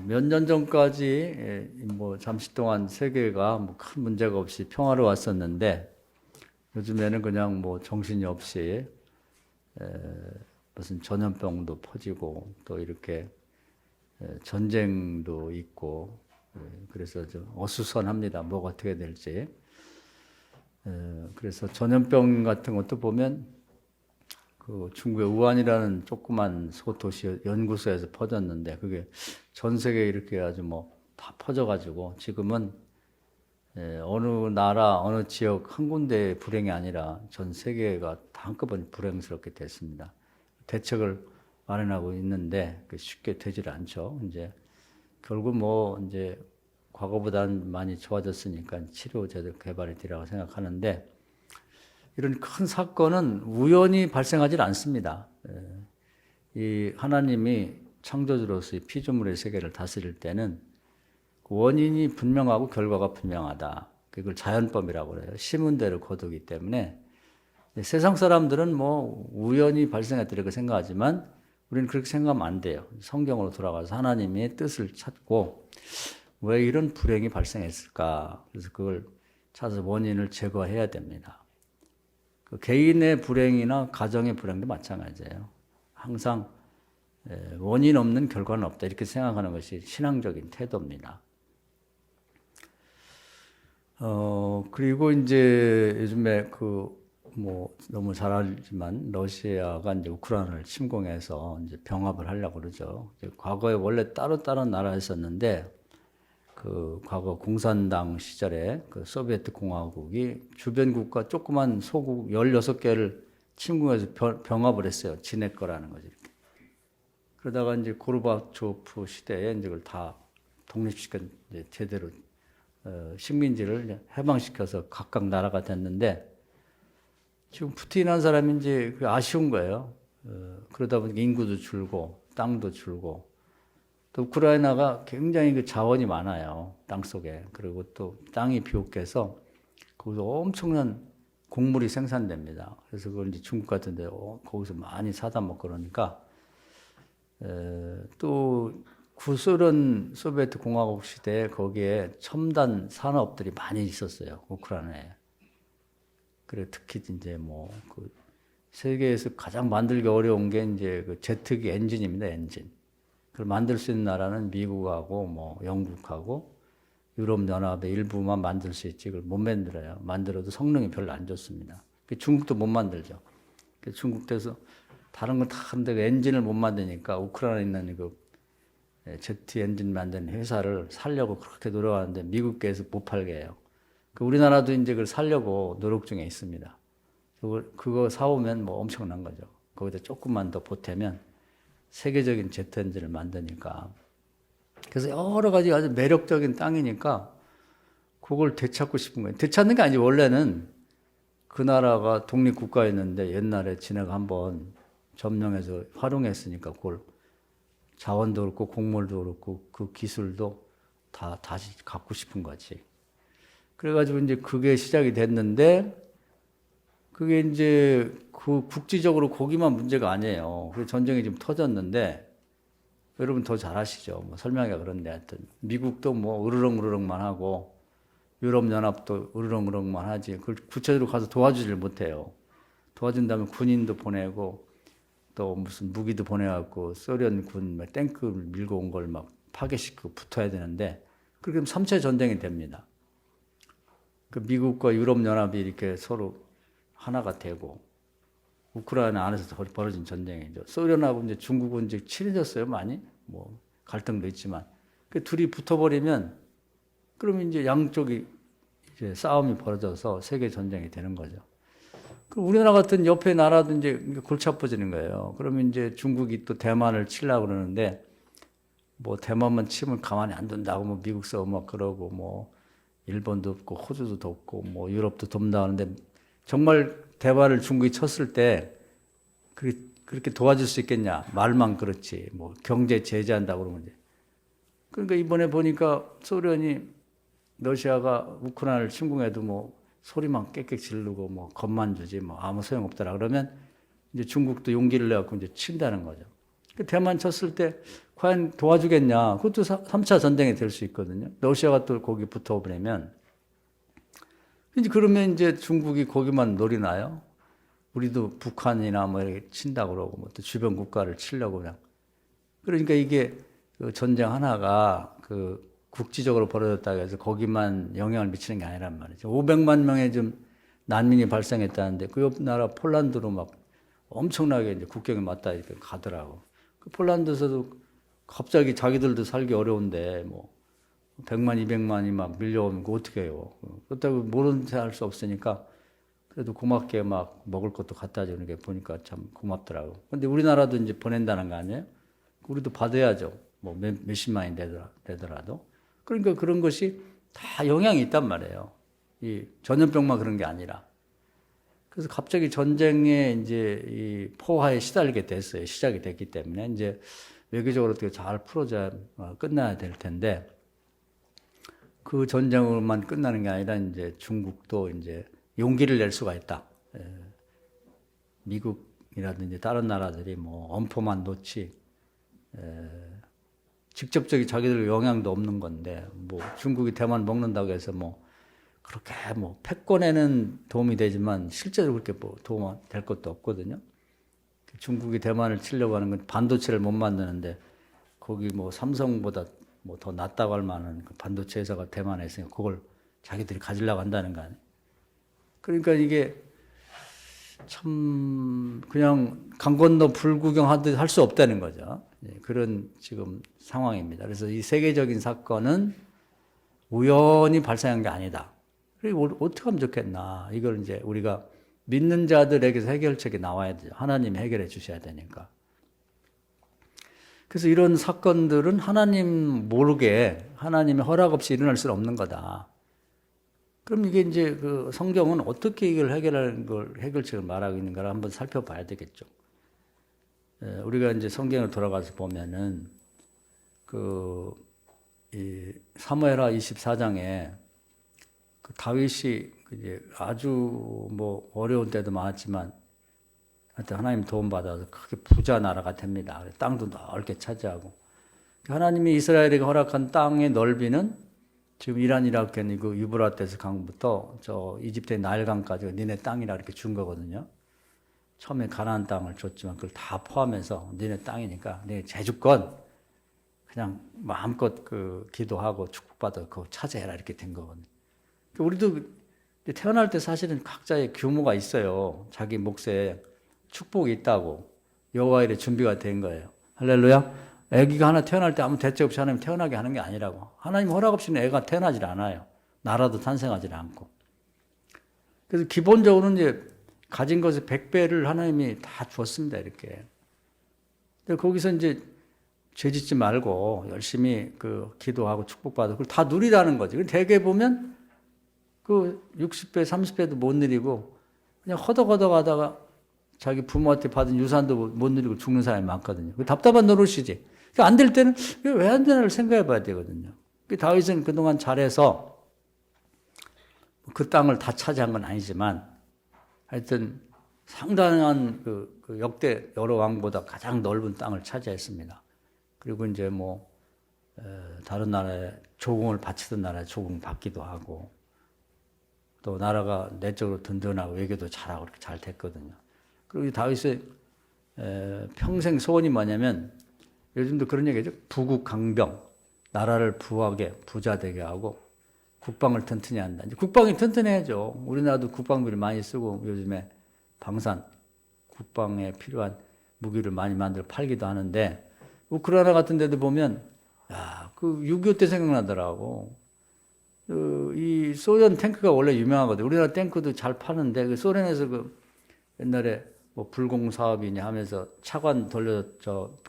몇 년 전까지 뭐 잠시 동안 세계가 뭐 큰 문제가 없이 평화로웠었는데 요즘에는 그냥 뭐 정신이 없이 무슨 전염병도 퍼지고 또 이렇게 전쟁도 있고 그래서 좀 어수선합니다. 뭐가 어떻게 될지. 그래서 전염병 같은 것도 보면 그 중국의 우한이라는 조그만 소도시 연구소에서 퍼졌는데 그게 전 세계에 이렇게 아주 뭐 다 퍼져가지고 지금은 어느 나라 어느 지역 한 군데의 불행이 아니라 전 세계가 다 한꺼번에 불행스럽게 됐습니다. 대책을 마련하고 있는데 쉽게 되질 않죠. 이제 결국 뭐 이제 과거보다는 많이 좋아졌으니까 치료 제도 개발이 되라고 생각하는데 이런 큰 사건은 우연히 발생하지 않습니다. 이 하나님이 창조주로서의 피조물의 세계를 다스릴 때는 원인이 분명하고 결과가 분명하다. 그걸 자연법이라고 그래요. 심은대로 거두기 때문에 세상 사람들은 뭐 우연히 발생했다고 생각하지만 우리는 그렇게 생각하면 안 돼요. 성경으로 돌아가서 하나님의 뜻을 찾고 왜 이런 불행이 발생했을까? 그래서 그걸 찾아서 원인을 제거해야 됩니다. 그 개인의 불행이나 가정의 불행도 마찬가지예요. 항상 원인 없는 결과는 없다. 이렇게 생각하는 것이 신앙적인 태도입니다. 그리고 이제 요즘에 뭐 너무 잘 알지만 러시아가 이제 우크라이나를 침공해서 이제 병합을 하려고 그러죠. 과거에 원래 따로 나라였었는데 그 과거 공산당 시절에 그 소비에트 공화국이 주변 국가 조그만 소국 16개를 침공해서 병합을 했어요. 지네 거라는 거죠. 이렇게. 그러다가 이제 고르바초프 시대에 이제 그걸 다 독립시켜 이제 제대로 식민지를 해방시켜서 각각 나라가 됐는데 지금 푸틴이라는 사람이 이제 아쉬운 거예요. 그러다 보니까 인구도 줄고 땅도 줄고 또 우크라이나가 굉장히 그 자원이 많아요. 땅 속에. 그리고 또 땅이 비옥해서 거기서 엄청난 곡물이 생산됩니다. 그래서 그걸 이제 중국 같은 데 거기서 많이 사다 먹고 그러니까 또 구소련 소비에트 공화국 시대에 거기에 첨단 산업들이 많이 있었어요. 우크라이나에. 그래 특히 이제 뭐 그 세계에서 가장 만들기 어려운 게 이제 그 제트기 엔진입니다. 엔진. 그걸 만들 수 있는 나라는 미국하고 뭐 영국하고 유럽 연합의 일부만 만들 수 있지 그걸 못 만들어요. 만들어도 성능이 별로 안 좋습니다. 중국도 못 만들죠. 중국에서 다른 건 다 하는데 그 엔진을 못 만드니까 우크라이나에 있는 그 제트 엔진 만드는 회사를 살려고 그렇게 노력하는데 미국계에서 못 팔게 해요. 우리나라도 이제 그걸 살려고 노력 중에 있습니다. 그거 사오면 뭐 엄청난 거죠. 거기다 조금만 더 보태면 세계적인 제트 엔진을 만드니까. 그래서 여러 가지 아주 매력적인 땅이니까 그걸 되찾고 싶은 거예요. 되찾는 게 아니지. 원래는 그 나라가 독립국가였는데 옛날에 지네가 한번 점령해서 활용했으니까 그걸 자원도 그렇고 곡물도 그렇고 그 기술도 다 다시 갖고 싶은 거지. 그래가지고 이제 그게 시작이 됐는데 그게 이제 그 국지적으로 거기만 문제가 아니에요. 그 전쟁이 지금 터졌는데 여러분 더 잘 아시죠? 뭐 설명하기가 그런데 하여튼 미국도 뭐 으르렁으르렁만 하고 유럽연합도 으르렁으르렁만 하지 그걸 구체적으로 가서 도와주질 못해요. 도와준다면 군인도 보내고 또 무슨 무기도 보내갖고 소련 군 탱크 밀고 온 걸 막 파괴시키고 붙어야 되는데 그렇게 하면 3차 전쟁이 됩니다. 그 미국과 유럽연합이 이렇게 서로 하나가 되고 우크라이나 안에서 벌어진 전쟁이죠. 소련하고 이제 중국은 이제 친해졌어요, 많이. 뭐 갈등도 있지만 그 둘이 붙어버리면 그러면 이제 양쪽이 이제 싸움이 벌어져서 세계 전쟁이 되는 거죠. 그럼 우리나라 같은 옆에 나라도 이제 골치 아파지는 거예요. 그러면 이제 중국이 또 대만을 치려고 그러는데 뭐 대만만 치면 가만히 안 둔다고 뭐 미국 싸움 막 그러고 뭐 일본도 없고 호주도 없고 뭐 유럽도 돕다 하는데 정말 대만을 중국이 쳤을 때 그렇게 도와줄 수 있겠냐? 말만 그렇지. 뭐 경제 제재한다고 그러면 이제. 그러니까 이번에 보니까 소련이 러시아가 우크라이나를 침공해도 뭐 소리만 깨끗 지르고 뭐 겁만 주지 뭐 아무 소용 없더라 그러면 이제 중국도 용기를 내갖고 이제 친다는 거죠. 대만 쳤을 때 과연 도와주겠냐? 그것도 3차 전쟁이 될 수 있거든요. 러시아가 또 거기 붙어버리면. 이제 그러면 이제 중국이 거기만 노리나요? 우리도 북한이나 뭐 이렇게 친다고 그러고, 뭐 또 주변 국가를 치려고 그냥. 그러니까 이게 그 전쟁 하나가 그 국지적으로 벌어졌다고 해서 거기만 영향을 미치는 게 아니란 말이죠. 500만 명의 좀 난민이 발생했다는데 그 옆 나라 폴란드로 막 엄청나게 이제 국경에 맞다 이렇게 가더라고. 그 폴란드에서도 갑자기 자기들도 살기 어려운데 뭐 100만, 200만이 막 밀려오면 그거 어떻게 해요? 그렇다고 모른 체 할 수 없으니까 그래도 고맙게 막 먹을 것도 갖다 주는 게 보니까 참 고맙더라고. 근데 우리나라도 이제 보낸다는 거 아니에요? 우리도 받아야죠. 뭐 몇십만이 되더라도. 그러니까 그런 것이 다 영향이 있단 말이에요. 이 전염병만 그런 게 아니라. 그래서 갑자기 전쟁에 이제 이 포화에 시달리게 됐어요. 시작이 됐기 때문에 이제 외교적으로 어떻게 잘 풀어져야 끝나야 될 텐데 그 전쟁으로만 끝나는 게 아니라 이제 중국도 이제 용기를 낼 수가 있다. 미국이라든지 다른 나라들이 뭐 엄포만 놓지 직접적인 자기들 영향도 없는 건데 뭐 중국이 대만 먹는다고 해서 뭐 그렇게 뭐 패권에는 도움이 되지만 실제로 그렇게 뭐 도움 될 것도 없거든요. 중국이 대만을 치려고 하는 건 반도체를 못 만드는데 거기 뭐 삼성보다 뭐 더 낫다고 할 만한 그 반도체 회사가 대만에 있으니까 그걸 자기들이 가지려고 한다는 거 아니에요. 그러니까 이게 참 그냥 강 건너 불구경하듯 할 수 없다는 거죠. 그런 지금 상황입니다. 그래서 이 세계적인 사건은 우연히 발생한 게 아니다. 그리고 어떻게 하면 좋겠나. 이걸 이제 우리가 믿는 자들에게서 해결책이 나와야 돼요. 하나님이 해결해 주셔야 되니까. 그래서 이런 사건들은 하나님 모르게 하나님의 허락 없이 일어날 수는 없는 거다. 그럼 이게 이제 그 성경은 어떻게 이걸 해결하는 걸, 해결책을 말하고 있는가를 한번 살펴봐야 되겠죠. 우리가 이제 성경을 돌아가서 보면은 이 사무엘하 24장에 그 다윗이 이제 아주 뭐 어려운 때도 많았지만 하여튼 하나님 도움 받아서 크게 부자 나라가 됩니다. 땅도 넓게 차지하고 하나님이 이스라엘에게 허락한 땅의 넓이는 지금 이란 이라크는 그 유브라테스 강부터 저 이집트의 나일강까지 니네 땅이라 이렇게 준 거거든요. 처음에 가나안 땅을 줬지만 그걸 다 포함해서 니네 땅이니까 네 제주권 그냥 마음껏 그 기도하고 축복받아 그거 차지해라 이렇게 된 거거든요. 우리도 태어날 때 사실은 각자의 규모가 있어요. 자기 몫에 축복이 있다고 여호와 일에 준비가 된 거예요. 할렐루야. 아기가 하나 태어날 때 아무 대책 없이 하나님 태어나게 하는 게 아니라고. 하나님 허락 없이는 애가 태어나질 않아요. 나라도 탄생하질 않고. 그래서 기본적으로는 이제 가진 것의 100배를 하나님이 다 줬습니다. 이렇게. 근데 거기서 이제 죄 짓지 말고 열심히 그 기도하고 축복받고 그걸 다 누리라는 거지. 대개 보면 그 60배, 30배도 못 누리고 그냥 허덕허덕 하다가 자기 부모한테 받은 유산도 못 누리고 죽는 사람이 많거든요. 답답한 노릇이지. 안 될 때는 왜 안 되나를 생각해 봐야 되거든요. 다윗은 그동안 잘해서 그 땅을 다 차지한 건 아니지만 하여튼 상당한 그 역대 여러 왕보다 가장 넓은 땅을 차지했습니다. 그리고 이제 뭐 다른 나라에 조공을 바치던 나라에 조공 받기도 하고 또 나라가 내적으로 든든하고 외교도 잘하고 그렇게 잘 됐거든요. 그리고 다윗의 평생 소원이 뭐냐면 요즘도 그런 얘기죠. 부국강병, 나라를 부하게 부자 되게 하고 국방을 튼튼히 한다. 이제 국방이 튼튼해야죠. 우리나라도 국방비를 많이 쓰고 요즘에 방산, 국방에 필요한 무기를 많이 만들어 팔기도 하는데 우크라이나 같은 데도 보면 그 6.25 때 생각나더라고. 이 소련 탱크가 원래 유명하거든요. 우리나라 탱크도 잘 파는데 그 소련에서 그 옛날에 뭐 불공 사업이냐 하면서 차관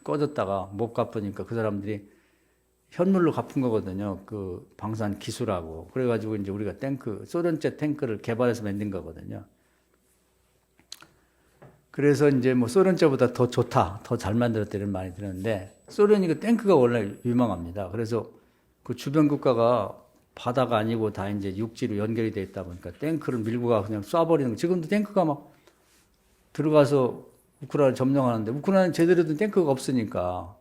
꺼졌다가 못 갚으니까 그 사람들이 현물로 갚은 거거든요. 그 방산 기술하고. 그래가지고 이제 우리가 소련제 탱크를 개발해서 만든 거거든요. 그래서 이제 뭐 소련제보다 더 좋다, 더 잘 만들었다 이런 말이 드는데 소련이 그 탱크가 원래 유명합니다. 그래서 그 주변 국가가 바다가 아니고 다 이제 육지로 연결이 돼 있다 보니까 탱크를 밀고 가 그냥 쏴버리는 거. 지금도 탱크가 막 들어가서 우크라이나 점령하는데 우크라이나는 제대로 된 탱크가 없으니까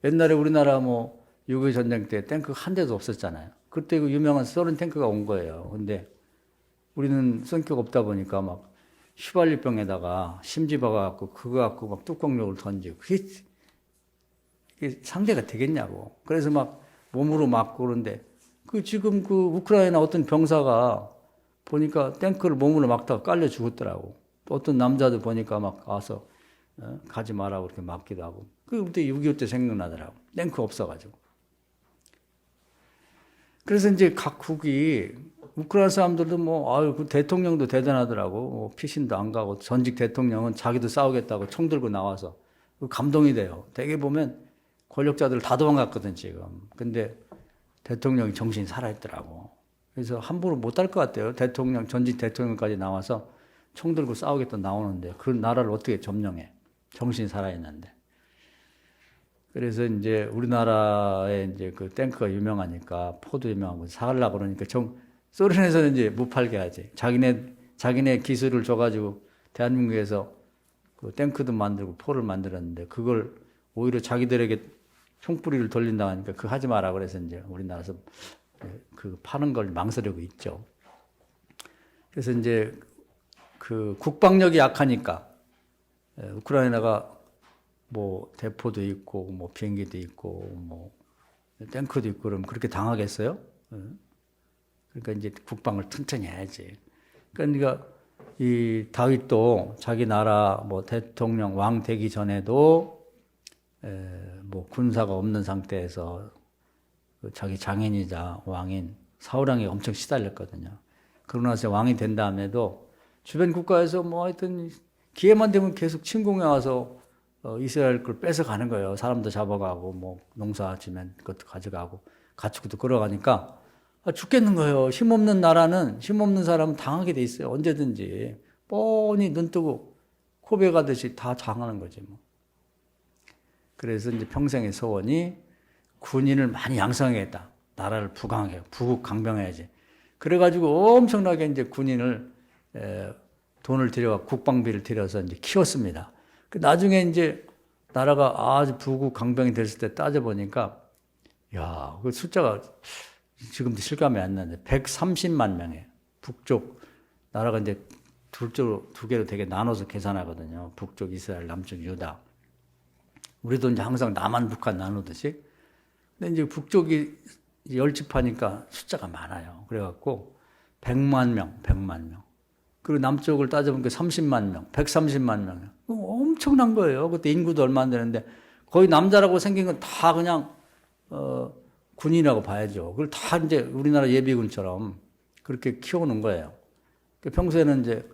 옛날에 우리나라 뭐 6.25 전쟁 때 탱크 한 대도 없었잖아요. 그때 그 유명한 소련 탱크가 온 거예요. 근데 우리는 성격 없다 보니까 막 휘발유병에다가 심지 박아갖고 그거 갖고 막 뚜껑력을 던지고 이게 상대가 되겠냐고. 그래서 막 몸으로 맞고 그런데 그 지금 그 우크라이나 어떤 병사가 보니까 탱크를 몸으로 막다가 깔려 죽었더라고. 또 어떤 남자들 보니까 막 와서 가지 마라고 이렇게 막기도 하고. 그때 6.25 때 생각나더라고. 탱크 없어가지고. 그래서 이제 각국이 우크라이나 사람들도 뭐 아유 그 대통령도 대단하더라고. 뭐 피신도 안 가고 전직 대통령은 자기도 싸우겠다고 총 들고 나와서 감동이 돼요. 대개 보면 권력자들 다 도망갔거든 지금. 근데 대통령이 정신이 살아있더라고. 그래서 함부로 못할 것 같아요. 대통령 전직 대통령까지 나와서 총 들고 싸우겠다 나오는데 그 나라를 어떻게 점령해? 정신이 살아있는데. 그래서 이제 우리나라에 이제 그 탱크가 유명하니까 포도 유명하고 사가려고 그러니까 소련에서는 이제 못 팔게 하지. 자기네 기술을 줘가지고 대한민국에서 그 탱크도 만들고 포를 만들었는데 그걸 오히려 자기들에게 총뿌리를 돌린다 하니까 그거 하지 마라 그래서 이제 우리나라에서 그 파는 걸 망설이고 있죠. 그래서 이제 그 국방력이 약하니까 우크라이나가 뭐 대포도 있고 뭐 비행기도 있고 뭐 탱크도 있고 그러면 그렇게 당하겠어요? 그러니까 이제 국방을 튼튼히 해야지. 그러니까 이 다윗도 자기 나라 뭐 대통령 왕 되기 전에도 뭐 군사가 없는 상태에서 자기 장인이자 왕인 사울왕에게 엄청 시달렸거든요. 그러고 나서 왕이 된 다음에도 주변 국가에서 뭐 하여튼 기회만 되면 계속 침공해 와서 이스라엘 걸 뺏어가는 거예요. 사람도 잡아가고 뭐 농사 지면 그것도 가져가고 가축도 끌어가니까 죽겠는 거예요. 힘없는 나라는 힘없는 사람은 당하게 돼 있어요. 언제든지 뻔히 눈 뜨고 고백하듯이 다 당하는 거지 뭐. 그래서 이제 평생의 소원이 군인을 많이 양성하겠다. 나라를 부강하게, 부국 강병해야지. 그래가지고 엄청나게 이제 군인을 돈을 들여 국방비를 들여서 이제 키웠습니다. 나중에 이제 나라가 아주 부국 강병이 됐을 때 따져보니까 야, 그 숫자가 지금도 실감이 안 나는데 130만 명이에요. 북쪽 나라가 이제 두 개로 되게 나눠서 계산하거든요. 북쪽 이스라엘, 남쪽 유다. 우리도 이제 항상 남한, 북한 나누듯이. 근데 이제 북쪽이 열집하니까 숫자가 많아요. 그래갖고 100만 명. 그리고 남쪽을 따져보니까 30만 명, 130만 명. 엄청난 거예요. 그때 인구도 얼마 안 되는데 거의 남자라고 생긴 건 다 그냥 군인이라고 봐야죠. 그걸 다 이제 우리나라 예비군처럼 그렇게 키워놓은 거예요. 평소에는 이제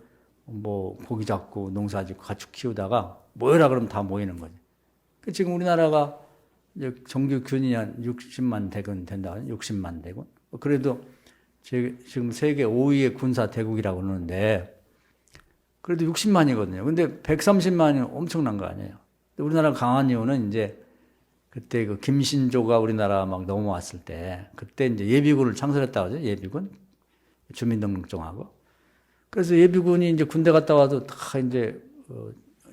뭐 고기 잡고 농사 짓고 가축 키우다가 모여라 그러면 다 모이는 거지. 지금 우리나라가 이제 정규 군인이 한 60만 대군 된다. 60만 대군. 그래도 지금 세계 5위의 군사 대국이라고 그러는데 그래도 60만이거든요. 근데 130만이 엄청난 거 아니에요. 우리나라가 강한 이유는 이제 그때 그 김신조가 우리나라 막 넘어왔을 때 그때 이제 예비군을 창설했다고 하죠. 예비군. 주민등록증하고. 그래서 예비군이 이제 군대 갔다 와도 다 이제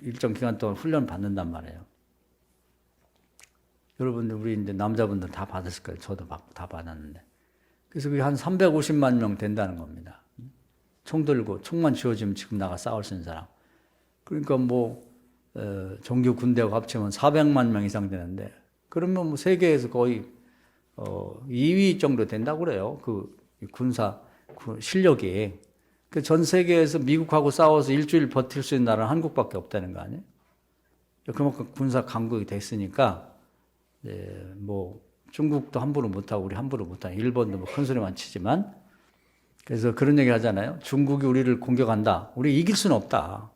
일정 기간 동안 훈련 받는단 말이에요. 여러분들 우리 이제 남자분들 다 받았을 거예요. 저도 다 받았는데. 그래서 그게 한 350만 명 된다는 겁니다. 총 들고 총만 쥐어주면 지금 나가 싸울 수 있는 사람. 그러니까 뭐 정규 군대하고 합치면 400만 명 이상 되는데 그러면 뭐 세계에서 거의 2위 정도 된다고 그래요. 그 군사 실력이. 그 전 세계에서 미국하고 싸워서 일주일 버틸 수 있는 나라는 한국밖에 없다는 거 아니에요? 그만큼 군사 강국이 됐으니까 뭐 중국도 함부로 못하고 우리 함부로 못하고 일본도 뭐 큰 소리만 치지만 그래서 그런 얘기 하잖아요. 중국이 우리를 공격한다. 우리 이길 수는 없다.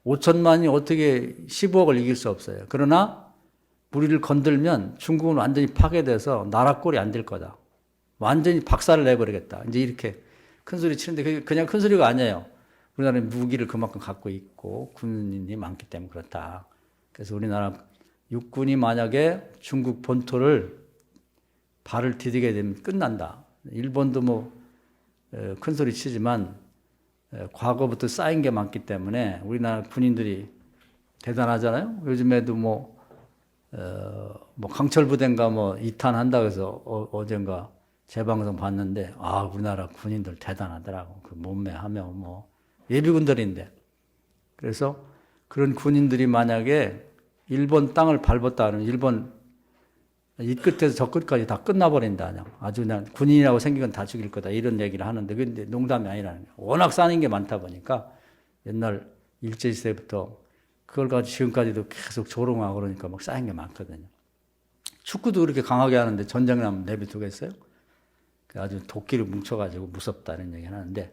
5천만이 어떻게 15억을 이길 수 없어요. 그러나 우리를 건들면 중국은 완전히 파괴돼서 나라 꼴이 안 될 거다. 완전히 박살을 내버리겠다. 이제 이렇게 큰 소리 치는데 그게 그냥 큰 소리가 아니에요. 우리나라는 무기를 그만큼 갖고 있고 군인이 많기 때문에 그렇다. 그래서 우리나라 육군이 만약에 중국 본토를 발을 디디게 되면 끝난다. 일본도 뭐 큰 소리 치지만 과거부터 쌓인 게 많기 때문에 우리나라 군인들이 대단하잖아요. 요즘에도 뭐 강철 부대인가 뭐 2탄 한다고 해서 어젠가 재방송 봤는데, 우리나라 군인들 대단하더라고. 그 몸매하며 뭐 예비군들인데. 그래서 그런 군인들이 만약에 일본 땅을 밟았다 하면 일본 이 끝에서 저 끝까지 다 끝나버린다. 그냥. 아주 그냥 군인이라고 생긴 건 다 죽일 거다. 이런 얘기를 하는데, 근데 농담이 아니라는 거예요. 워낙 쌓인 게 많다 보니까 옛날 일제시대부터 그걸 가지고 지금까지도 계속 조롱하고 그러니까 막 쌓인 게 많거든요. 축구도 그렇게 강하게 하는데 전쟁 나면 내비두겠어요? 아주 도끼를 뭉쳐가지고 무섭다 이런 얘기 하는데,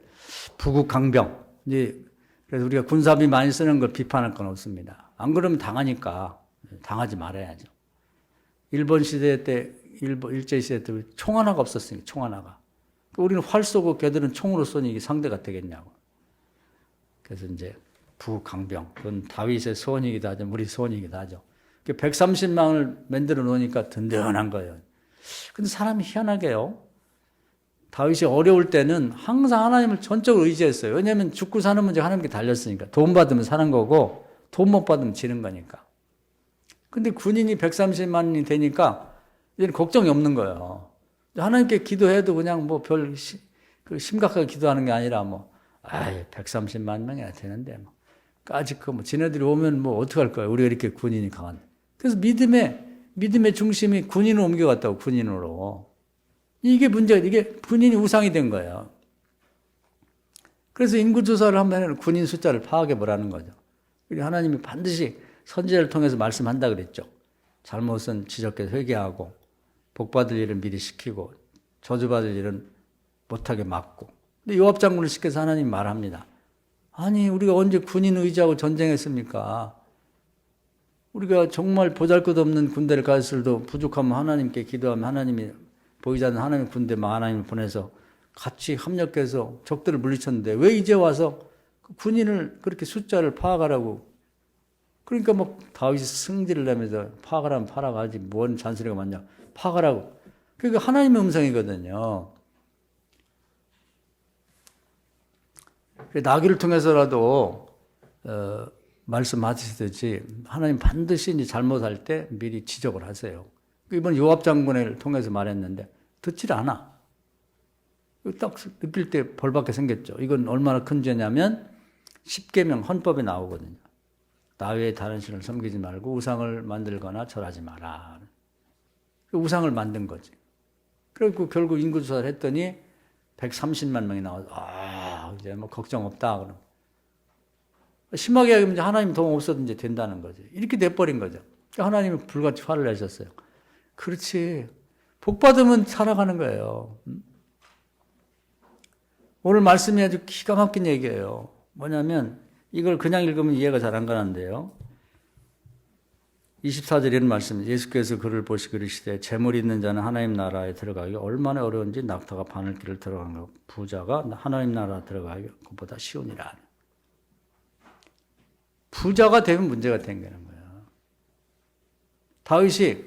부국 강병. 이제 그래서 우리가 군사비 많이 쓰는 걸 비판할 건 없습니다. 안 그러면 당하니까 당하지 말아야죠. 일본 시대 때, 일제 시대 때 총 하나가 없었으니까, 총 하나가. 우리는 활 쏘고 걔들은 총으로 쏘니 이게 상대가 되겠냐고. 그래서 이제 부강병, 그건 다윗의 소원이기도 하죠. 우리 소원이기도 하죠. 130망을 만들어 놓으니까 든든한 거예요. 근데 사람이 희한하게요. 다윗이 어려울 때는 항상 하나님을 전적으로 의지했어요. 왜냐하면 죽고 사는 문제가 하나님께 달렸으니까. 돈 받으면 사는 거고 돈 못 받으면 지는 거니까. 근데 군인이 130만이 되니까 이제는 걱정이 없는 거예요. 하나님께 기도해도 그냥 뭐 별 심각하게 기도하는 게 아니라 130만 명이나 되는데 까짓 거 지네들이 오면 어떡할 거야. 우리가 이렇게 군인이 강한데. 그래서 믿음의 중심이 군인으로 옮겨갔다고, 군인으로. 이게 문제가, 이게 군인이 우상이 된 거예요. 그래서 인구조사를 하면 군인 숫자를 파악해 보라는 거죠. 하나님이 반드시 선지자를 통해서 말씀한다 그랬죠. 잘못은 지적해서 회개하고, 복받을 일은 미리 시키고, 저주받을 일은 못하게 막고. 근데 요압 장군을 시켜서 하나님이 말합니다. 아니, 우리가 언제 군인 의지하고 전쟁했습니까? 우리가 정말 보잘것없는 군대를 가졌을도 부족하면 하나님께 기도하면 하나님이 보이지 않는 하나님의 군대 하나님을 보내서 같이 협력해서 적들을 물리쳤는데 왜 이제 와서 군인을 그렇게 숫자를 파악하라고. 그러니까 다윗이 승질을 내면서 파악하라면 파악하지 뭔 잔소리가 많냐. 파악하라고. 그러니까 하나님의 음성이거든요. 나귀를 통해서라도 말씀하시듯이 하나님 반드시 이제 잘못할 때 미리 지적을 하세요. 이번 요압 장군을 통해서 말했는데 듣질 않아. 딱 느낄 때 벌받게 생겼죠. 이건 얼마나 큰 죄냐면 10계명 헌법에 나오거든요. 나 외에 다른 신을 섬기지 말고 우상을 만들거나 절하지 마라. 우상을 만든 거지. 그리고 결국 인구조사를 했더니 130만 명이 나와서 이제 걱정 없다. 그럼 심하게 하면 하나님 도움 없어도 이제 된다는 거죠. 이렇게 돼버린 거죠. 하나님이 불같이 화를 내셨어요. 그렇지. 복 받으면 살아가는 거예요. 오늘 말씀이 아주 기가 막힌 얘기예요. 뭐냐면 이걸 그냥 읽으면 이해가 잘 안 가는데요. 24절 이런 말씀, 예수께서 그를 보시고 그러시되 재물 있는 자는 하나님 나라에 들어가기 얼마나 어려운지 낙타가 바늘길을 들어간 것, 부자가 하나님 나라 들어가기 그보다 쉬우니라. 부자가 되면 문제가 생기는 거예요. 다윗이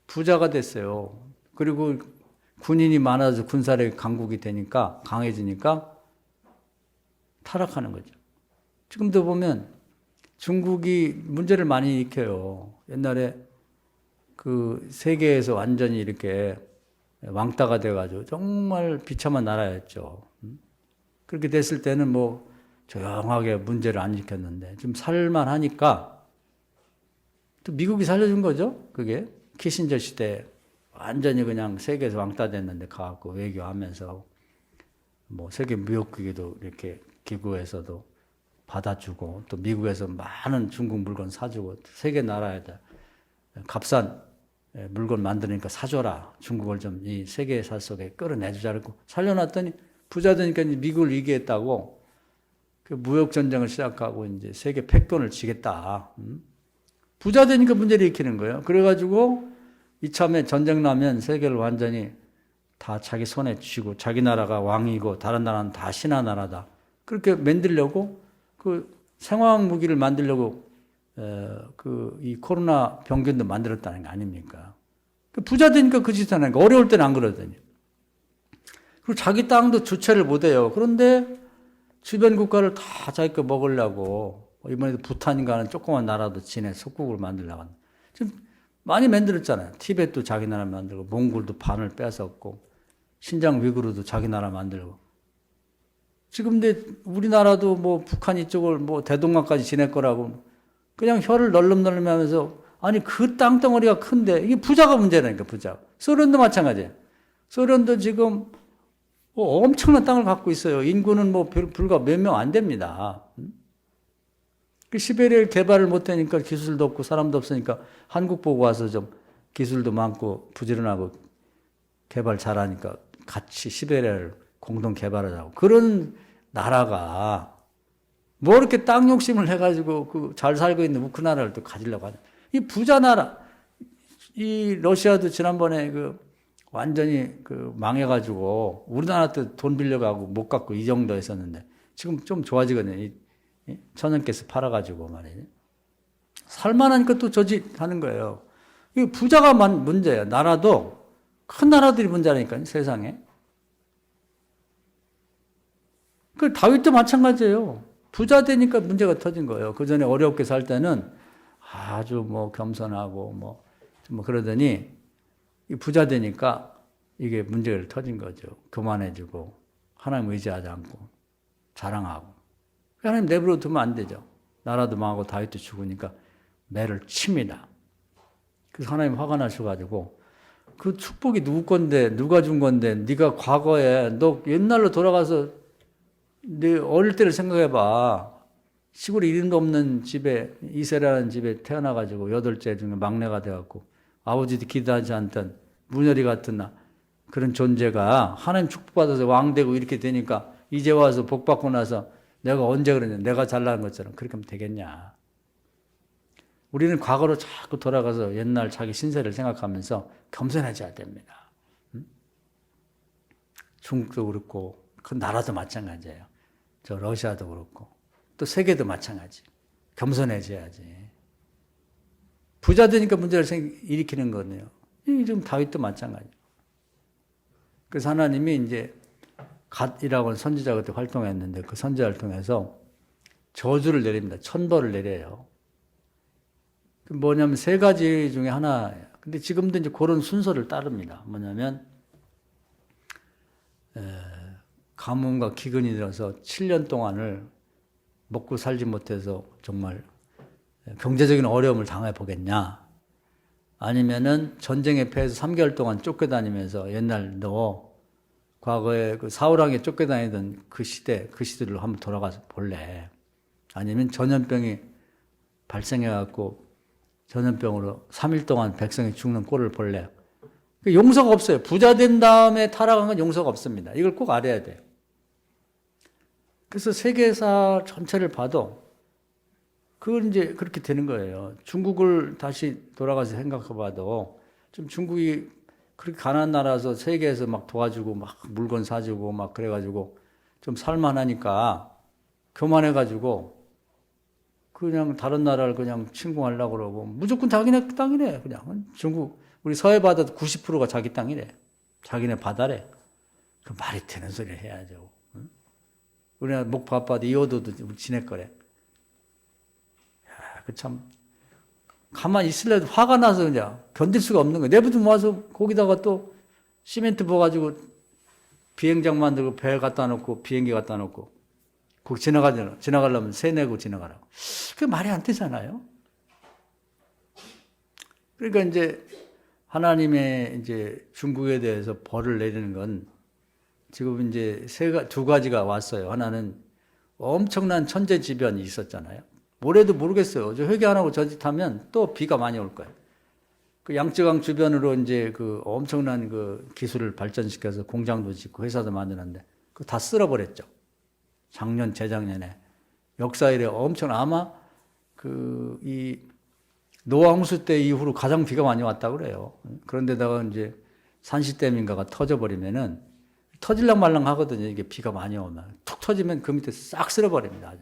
부자가 됐어요. 그리고 군인이 많아서 군사력이 강국이 되니까, 강해지니까 타락하는 거죠. 지금도 보면 중국이 문제를 많이 일으켜요. 옛날에 그 세계에서 완전히 이렇게 왕따가 돼가지고 정말 비참한 나라였죠. 그렇게 됐을 때는 조용하게 문제를 안 일으켰는데 좀 살만하니까 또 미국이 살려준 거죠. 그게 키신저 시대 완전히 그냥 세계에서 왕따 됐는데 가갖고 외교하면서 세계 무역기구도 이렇게 기구에서도 받아주고 또 미국에서 많은 중국 물건 사주고 세계 나라에다 값싼 물건 만드니까 사줘라. 중국을 좀 이 세계사 속에 끌어내주자. 그러고 살려놨더니 부자 되니까 이제 미국을 위기했다고 그 무역전쟁을 시작하고 이제 세계 패권을 쥐겠다. 부자 되니까 문제를 일으키는 거예요. 그래가지고 이참에 전쟁 나면 세계를 완전히 다 자기 손에 쥐고 자기 나라가 왕이고 다른 나라는 다 신하 나라다. 그렇게 만들려고 그 생화학 무기를 만들려고 이 코로나 병균도 만들었다는 거 아닙니까? 부자 되니까 그 짓 하는 거. 어려울 때는 안 그러더니. 그리고 자기 땅도 주체를 못 해요. 그런데 주변 국가를 다 자기 거 먹으려고 이번에도 부탄인가 하는 조그만 나라도 지네 속국을 만들려고 한다. 지금 많이 만들었잖아요. 티벳도 자기 나라 만들고, 몽골도 반을 뺏었고, 신장 위구르도 자기 나라 만들고. 지금 근데 우리나라도 뭐 북한 이쪽을 뭐 대동강까지 지낼 거라고 그냥 혀를 널름널름 하면서 아니 그 땅덩어리가 큰데 이게 부자가 문제라니까 부자. 소련도 마찬가지예요. 소련도 지금 뭐 엄청난 땅을 갖고 있어요. 인구는 뭐 불과 몇 명 안 됩니다. 그 시베리아를 개발을 못하니까 기술도 없고 사람도 없으니까 한국 보고 와서 좀 기술도 많고 부지런하고 개발 잘하니까 같이 시베리아를 공동 개발하자고. 그런 나라가 뭐 이렇게 땅 욕심을 해가지고 그 잘 살고 있는 우크라이나를 또 가지려고 하냐. 이 부자 나라, 이 러시아도 지난번에 그 완전히 그 망해가지고 우리나라 때 돈 빌려가고 못 갚고 이 정도 했었는데 지금 좀 좋아지거든요. 이 천연가스 팔아가지고 말이죠. 살만하니까 또 저짓하는 거예요. 이 부자가 문제예요. 나라도 큰 나라들이 문제라니까요. 세상에. 그 다윗도 마찬가지예요. 부자 되니까 문제가 터진 거예요. 그 전에 어렵게 살 때는 아주 뭐 겸손하고 뭐 그러더니 이 부자 되니까 이게 문제가 터진 거죠. 교만해지고 하나님 의지하지 않고 자랑하고. 하나님 내버려 두면 안 되죠. 나라도 망하고 다윗도 죽으니까 매를 칩니다. 그래서 하나님 화가 나셔가지고 그 축복이 누구 건데 누가 준 건데 네가 과거에 너 옛날로 돌아가서 네 어릴 때를 생각해봐. 시골에 이름도 없는 집에 이세라는 집에 태어나가지고 8째 중에 막내가 돼갖고 아버지도 기도하지 않던 문열이 같은 그런 존재가 하나님 축복받아서 왕되고 이렇게 되니까 이제 와서 복 받고 나서 내가 언제 그러냐 내가 잘나는 것처럼 그렇게 하면 되겠냐. 우리는 과거로 자꾸 돌아가서 옛날 자기 신세를 생각하면서 겸손해져야 됩니다. 중국도 그렇고 그 나라도 마찬가지예요. 저 러시아도 그렇고 또 세계도 마찬가지. 겸손해져야지. 부자 되니까 문제를 일으키는 거네요. 지금 다윗도 마찬가지. 그래서 하나님이 이제 갓이라고 하는 선지자 그때 활동했는데 그 선지자를 통해서 저주를 내립니다. 천벌을 내려요. 뭐냐면 3가지 중에 하나예요. 근데 지금도 이제 그런 순서를 따릅니다. 뭐냐면 가뭄과 기근이 들어서 7년 동안을 먹고 살지 못해서 정말 경제적인 어려움을 당해 보겠냐. 아니면은 전쟁에 패해서 3개월 동안 쫓겨다니면서 옛날 너 과거에 그 사울왕에 쫓겨다니던 그 시대를 한번 돌아가서 볼래. 아니면 전염병이 발생해갖고 전염병으로 3일 동안 백성이 죽는 꼴을 볼래. 용서가 없어요. 부자 된 다음에 타락한 건 용서가 없습니다. 이걸 꼭 알아야 돼요. 그래서 세계사 전체를 봐도 그건 이제 그렇게 되는 거예요. 중국을 다시 돌아가서 생각해 봐도 좀 중국이 그렇게 가난한 나라라서 세계에서 막 도와주고 막 물건 사주고 막 그래가지고 좀 살만하니까 교만해가지고 그냥 다른 나라를 그냥 침공하려고 그러고 무조건 자기네 땅이래. 그냥 중국 우리 서해 바다도 90%가 자기 땅이래. 자기네 바다래. 그 말이 되는 소리 해야죠. 응? 우리나라 목 바빠도 이어도도 우리 지네 거래. 그 참 가만히 있을래도 화가 나서 그냥 견딜 수가 없는 거야. 내부터 모아서 거기다가 또 시멘트 부어가지고 비행장 만들고 배 갖다 놓고 비행기 갖다 놓고 거기 지나가려면 세 내고 지나가라고. 그게 말이 안 되잖아요. 그러니까 이제 하나님의 이제 중국에 대해서 벌을 내리는 건 지금 이제 2가지가 왔어요. 하나는 엄청난 천재지변이 있었잖아요. 뭐래도 모르겠어요. 저 회개 안 하고 저짓하면 또 비가 많이 올 거예요. 그 양쯔강 주변으로 이제 그 엄청난 그 기술을 발전시켜서 공장도 짓고 회사도 만드는데 그거 다 쓸어버렸죠. 작년, 재작년에. 역사 이래 엄청 아마 이 노아 홍수 때 이후로 가장 비가 많이 왔다고 그래요. 그런데다가 이제 산시댐인가가 터져버리면은 터질랑 말랑 하거든요. 이게 비가 많이 오면. 툭 터지면 그 밑에 싹 쓸어버립니다.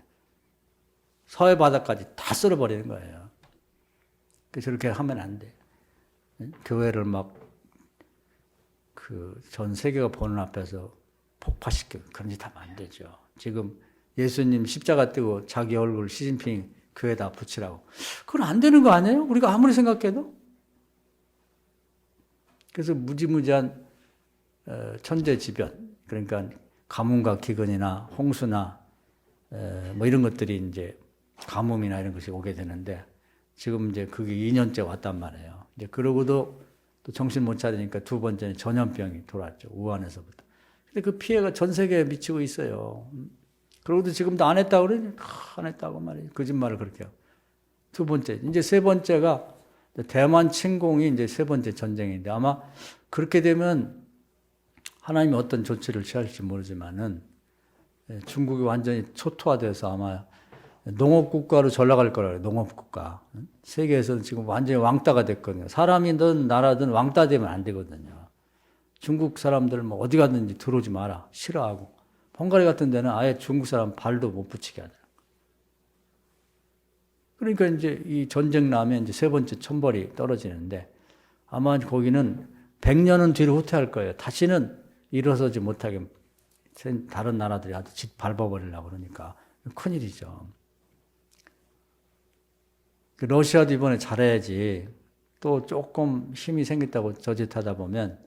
서해 바다까지 다 쓸어버리는 거예요. 그래서 저렇게 하면 안 돼. 교회를 막 전 세계가 보는 앞에서 폭파시키고 그런 짓 하면 안 되죠. 지금 예수님 십자가 떼고 자기 얼굴 시진핑 교회에다 붙이라고. 그건 안 되는 거 아니에요? 우리가 아무리 생각해도. 그래서 무지무지한 천재지변, 그러니까 가뭄과 기근이나 홍수나 뭐 이런 것들이 이제 가뭄이나 이런 것이 오게 되는데 지금 이제 그게 2년째 왔단 말이에요. 이제 그러고도 또 정신 못 차리니까 두 번째는 전염병이 돌아왔죠. 우한에서부터. 근데 그 피해가 전 세계에 미치고 있어요. 그러고도 지금도 안 했다고 그러니 안 했다고 말이에요. 거짓말을 그렇게 하고. 두 번째, 이제 세 번째가 대만 침공이 이제 세 번째 전쟁인데 아마 그렇게 되면 하나님이 어떤 조치를 취할지 모르지만은 중국이 완전히 초토화돼서 아마 농업국가로 전락할 거라고 해요. 농업국가. 세계에서는 지금 완전히 왕따가 됐거든요. 사람이든 나라든 왕따 되면 안 되거든요. 중국 사람들 뭐 어디 가든지 들어오지 마라. 싫어하고. 헝가리 같은 데는 아예 중국 사람 발도 못 붙이게 하더라고요. 그러니까 이제 이 전쟁 나면 이제 세 번째 천벌이 떨어지는데 아마 거기는 100년은 뒤로 후퇴할 거예요. 다시는 일어서지 못하게 다른 나라들이 아주 집 밟아버리려고 그러니까 큰일이죠. 러시아도 이번에 잘해야지 또 조금 힘이 생겼다고 저짓하다 보면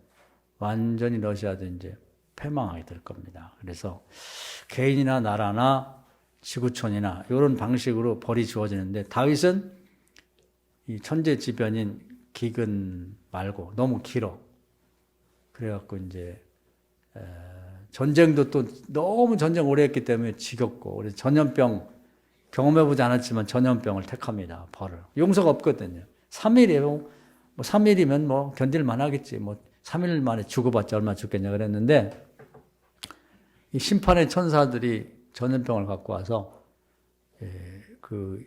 완전히 러시아도 이제 패망하게 될 겁니다. 그래서 개인이나 나라나 지구촌이나 이런 방식으로 벌이 주어지는데 다윗은 이 천재지변인 기근 말고 너무 길어. 그래갖고 이제 전쟁도 또 너무 전쟁 오래 했기 때문에 지겹고 그래서 전염병 경험해보지 않았지만 전염병을 택합니다. 벌을. 용서가 없거든요. 3일이에요. 뭐 3일이면 뭐 견딜만 하겠지. 뭐 3일 만에 죽어봤자 얼마나 죽겠냐 그랬는데 이 심판의 천사들이 전염병을 갖고 와서 그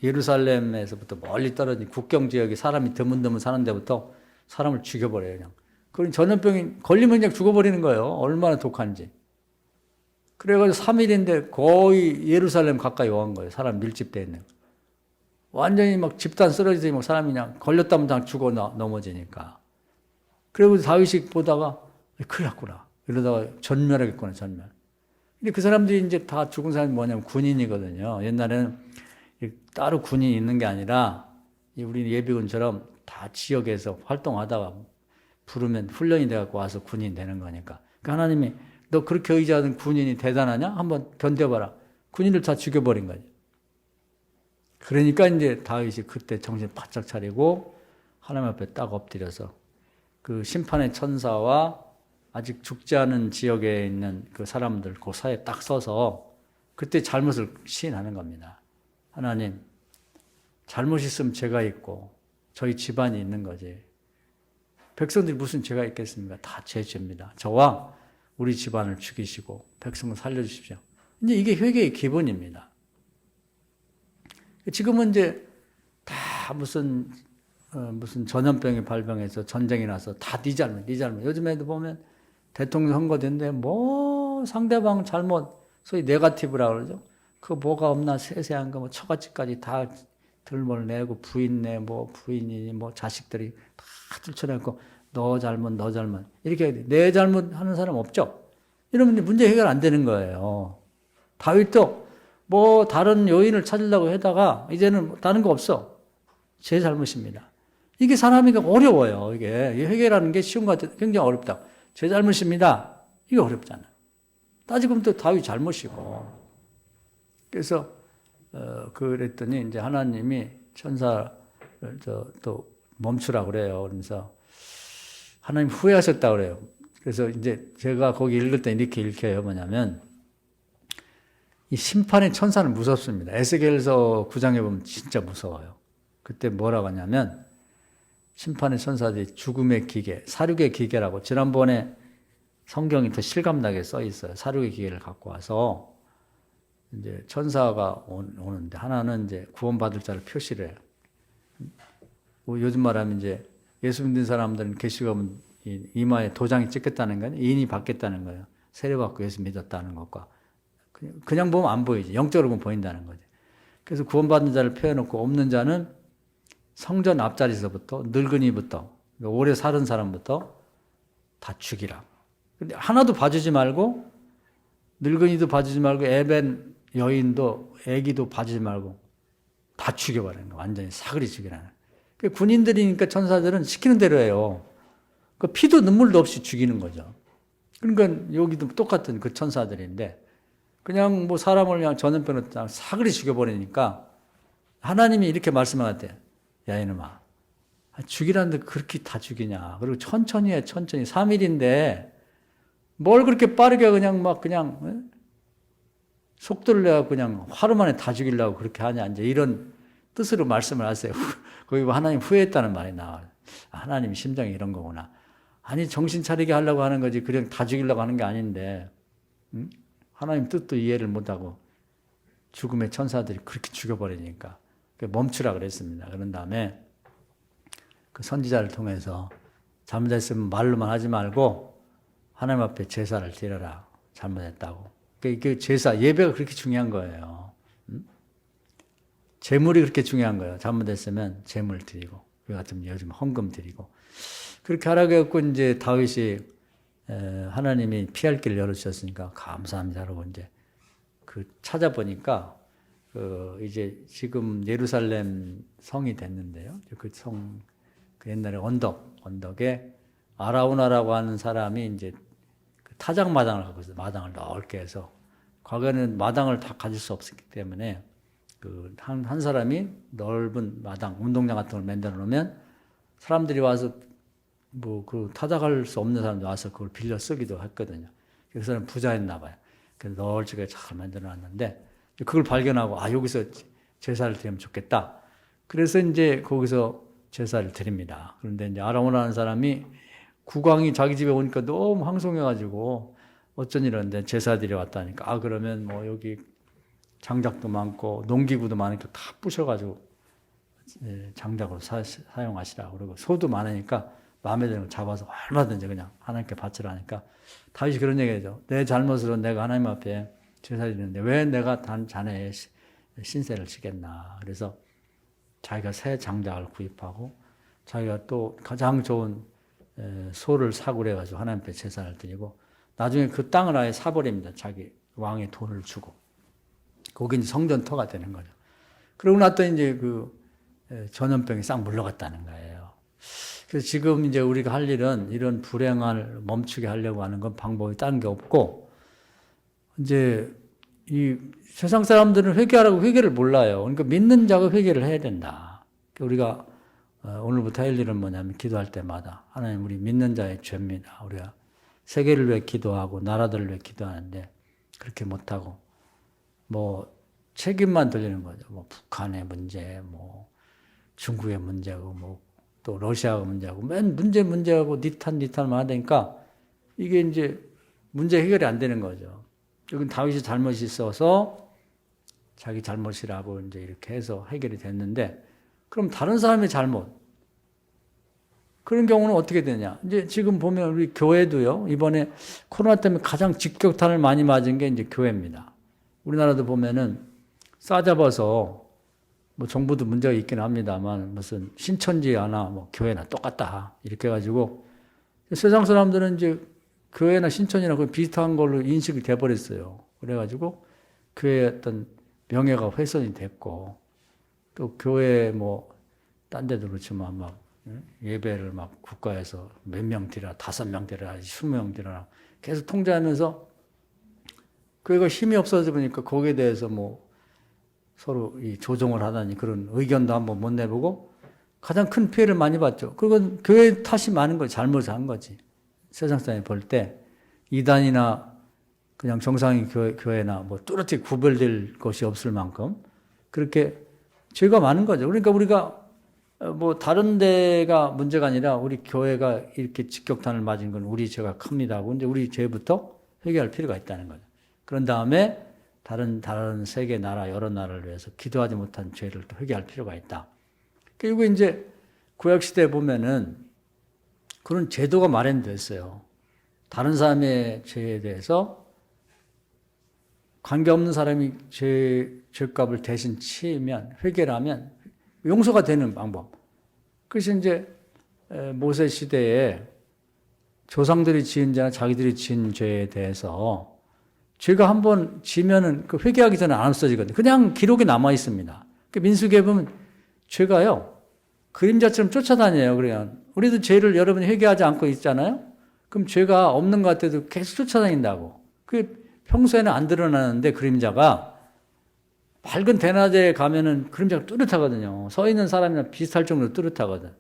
예루살렘에서부터 멀리 떨어진 국경 지역에 사람이 드문드문 사는 데부터 사람을 죽여버려요. 그냥. 그럼 전염병이 걸리면 그냥 죽어버리는 거예요. 얼마나 독한지. 그래가지고 3일인데 거의 예루살렘 가까이 온 거예요. 사람 밀집되어 있는. 완전히 막 집단 쓰러지더니 막 사람이 그냥 걸렸다면 그냥 죽어 넘어지니까. 그리고 다윗이 보다가 큰일 났구나. 이러다가 전멸하겠구나, 전멸. 근데 그 사람들이 이제 다 죽은 사람이 뭐냐면 군인이거든요. 옛날에는 따로 군인이 있는 게 아니라 우리 예비군처럼 다 지역에서 활동하다가 부르면 훈련이 돼갖고 와서 군인 되는 거니까. 그러니까 하나님이 너 그렇게 의지하는 군인이 대단하냐? 한번 견뎌봐라. 군인들 다 죽여버린 거지. 그러니까 이제 다윗이 그때 정신 바짝 차리고 하나님 앞에 딱 엎드려서 그 심판의 천사와 아직 죽지 않은 지역에 있는 그 사람들 그 사이에 딱 서서 그때 잘못을 시인하는 겁니다. 하나님, 잘못 있으면 죄가 있고 저희 집안이 있는 거지. 백성들이 무슨 죄가 있겠습니까? 다 제 죄입니다. 저와 우리 집안을 죽이시고 백성을 살려주십시오. 이제 이게 회개의 기본입니다. 지금은 이제 다 무슨 전염병이 발병해서 전쟁이 나서 다 네 잘못, 네 잘못. 요즘에도 보면 대통령 선거된데 뭐 상대방 잘못, 소위 네거티브라고 그러죠. 그 뭐가 없나 세세한 거 뭐 처갓집까지 다 들먹내고 부인네 뭐 부인이 뭐 자식들이 다 들춰내고 너 잘못 너 잘못 이렇게 내 잘못 하는 사람 없죠. 이러면 문제 해결 안 되는 거예요. 다윗도 뭐 다른 요인을 찾으려고 하다가 이제는 다른 거 없어. 제 잘못입니다. 이게 사람이 어려워요. 이게 해결하는 게 쉬운 것 같아요. 굉장히 어렵다. 제 잘못입니다. 이게 어렵잖아요. 따지고 보면 또 다윗 잘못이고. 그래서 그랬더니 이제 하나님이 천사를 또 멈추라고 그래요. 그러면서 하나님 후회하셨다고 그래요. 그래서 이제 제가 거기 읽을 때 이렇게 읽혀요. 뭐냐면 이 심판의 천사는 무섭습니다. 에스겔서 9장에 보면 진짜 무서워요. 그때 뭐라고 하냐면 심판의 천사들이 죽음의 기계, 사륙의 기계라고 지난번에 성경이 더 실감나게 써 있어요. 사륙의 기계를 갖고 와서 이제 천사가 오는데 하나는 이제 구원받을 자를 표시를 해요. 요즘 말하면 이제 예수 믿는 사람들은 계시록은 이마에 도장이 찍혔다는 거예요. 인이 받겠다는 거예요. 세례받고 예수 믿었다는 것과 그냥 보면 안 보이지. 영적으로 보면 보인다는 거지. 그래서 구원받는 자를 펴놓고 없는 자는 성전 앞자리에서부터 늙은이부터 오래 사는 사람부터 다 죽이라. 근데 하나도 봐주지 말고 늙은이도 봐주지 말고 에벤 여인도 애기도 봐주지 말고 다 죽여버리는 거야. 완전히 사그리 죽이라는 거야. 군인들이니까 천사들은 시키는 대로 해요. 그 피도 눈물도 없이 죽이는 거죠. 그러니까 여기도 똑같은 그 천사들인데 그냥 뭐 사람을 그냥 전염병으로 사그리 죽여버리니까 하나님이 이렇게 말씀하셨대요. 야 이놈아, 죽이라는데 그렇게 다 죽이냐. 그리고 천천히 해, 천천히. 3일인데 뭘 그렇게 빠르게 그냥 막 그냥 속도를 내가 그냥 하루 만에 다 죽이려고 그렇게 하냐. 이제 이런 뜻으로 말씀을 하세요. 거기 하나님 후회했다는 말이 나와요. 하나님 심정이 이런 거구나. 아니 정신 차리게 하려고 하는 거지 그냥 다 죽이려고 하는 게 아닌데 하나님 뜻도 이해를 못하고 죽음의 천사들이 그렇게 죽여버리니까 멈추라 그랬습니다. 그런 다음에 그 선지자를 통해서 잘못했으면 말로만 하지 말고 하나님 앞에 제사를 드려라. 잘못했다고. 그 제사, 예배가 그렇게 중요한 거예요. 제물이 그렇게 중요한 거예요. 잘못했으면 제물 드리고, 그 같은 요즘 헌금 드리고. 그렇게 하라고 했고, 이제 다윗이 하나님이 피할 길을 열어주셨으니까 감사합니다. 라고 이제 찾아보니까 이제 지금 예루살렘 성이 됐는데요. 그 성, 그 옛날에 언덕에 아라우나라고 하는 사람이 이제 타작 마당을 갖고 있어요. 마당을 넓게 해서. 과거에는 마당을 다 가질 수 없었기 때문에 한 사람이 넓은 마당, 운동장 같은 걸 만들어 놓으면 사람들이 와서 그 타작할 수 없는 사람들 와서 그걸 빌려 쓰기도 했거든요. 그 사람 부자였나 봐요. 그래서 널찍하게 잘 만들어 놨는데 그걸 발견하고 여기서 제사를 드리면 좋겠다. 그래서 이제 거기서 제사를 드립니다. 그런데 이제 아라오나라는 사람이 국왕이 자기 집에 오니까 너무 황송해가지고 어쩐 일인데 제사 드려 왔다니까. 그러면 뭐 여기 장작도 많고 농기구도 많으니까 다 부셔가지고 장작으로 사용하시라고. 그리고 소도 많으니까 마음에 드는 거 잡아서 얼마든지 그냥 하나님께 바치라니까. 다윗이 그런 얘기죠. 내 잘못으로 내가 하나님 앞에 제사 드리는데 왜 내가 자네의 신세를 지겠나. 그래서 자기가 새 장작을 구입하고 자기가 또 가장 좋은 소를 사고 그래가지고 하나님 앞에 제사를 드리고 나중에 그 땅을 아예 사버립니다. 자기 왕의 돈을 주고. 거기 이제 성전터가 되는 거죠. 그러고 났더니 이제 전염병이 싹 물러갔다는 거예요. 그래서 지금 이제 우리가 할 일은 이런 불행을 멈추게 하려고 하는 건 방법이 다른 게 없고, 이제 이 세상 사람들은 회개하라고 회개를 몰라요. 그러니까 믿는 자가 회개를 해야 된다. 우리가 오늘부터 할 일은 뭐냐면 기도할 때마다 하나님 우리 믿는 자의 죄입니다. 우리가 세계를 위해 기도하고 나라들을 위해 기도하는데 그렇게 못하고 뭐 책임만 돌리는 거죠. 뭐 북한의 문제, 뭐 중국의 문제고 뭐 또 러시아가 문제고 맨 문제하고 니탄만 하니까 이게 이제 문제 해결이 안 되는 거죠. 여긴 다윗이 잘못이 있어서 자기 잘못이라고 이제 이렇게 해서 해결이 됐는데 그럼 다른 사람의 잘못 그런 경우는 어떻게 되냐? 이제 지금 보면 우리 교회도요. 이번에 코로나 때문에 가장 직격탄을 많이 맞은 게 이제 교회입니다. 우리나라도 보면은 싸잡아서 뭐 정부도 문제가 있긴 합니다만 무슨 신천지 하나 뭐 교회나 똑같다 이렇게 해가지고 세상 사람들은 이제 교회나 신천이나 그 비슷한 걸로 인식이 돼버렸어요. 그래가지고 교회의 어떤 명예가 훼손이 됐고 또 교회 뭐 딴 데도 그렇지만 막 예배를 막 국가에서 몇 명 드려라, 5명 드려라, 20명 드려라 계속 통제하면서 교회가 힘이 없어져 보니까 거기에 대해서 뭐 서로 이 조정을 하다니 그런 의견도 한번 못 내보고 가장 큰 피해를 많이 봤죠. 그건 교회 탓이 많은 거지. 잘못을 한 거지. 세상 사람이 볼 때 이단이나 그냥 정상인 교회나 뭐 뚜렷이 구별될 것이 없을 만큼 그렇게 죄가 많은 거죠. 그러니까 우리가 뭐 다른 데가 문제가 아니라 우리 교회가 이렇게 직격탄을 맞은 건 우리 죄가 큽니다. 이제 우리 죄부터 회개할 필요가 있다는 거죠. 그런 다음에 다른 세계 나라 여러 나라를 위해서 기도하지 못한 죄를 또 회개할 필요가 있다. 그리고 이제 구약 시대에 보면은 그런 제도가 마련됐어요. 다른 사람의 죄에 대해서 관계없는 사람이 죄값을 대신 치면 회개를 하면 용서가 되는 방법. 그래서 이제 모세 시대에 조상들이 지은 죄나 자기들이 지은 죄에 대해서 죄가 한번 지면은 그 회개하기 전에 안 없어지거든요. 그냥 기록에 남아 있습니다. 민수기에 보면 죄가요, 그림자처럼 쫓아다녀요. 그러면 우리도 죄를 여러분이 회개하지 않고 있잖아요. 그럼 죄가 없는 것 같아도 계속 쫓아다닌다고. 그 평소에는 안 드러나는데 그림자가 밝은 대낮에 가면은 그림자가 뚜렷하거든요. 서 있는 사람이랑 비슷할 정도로 뚜렷하거든.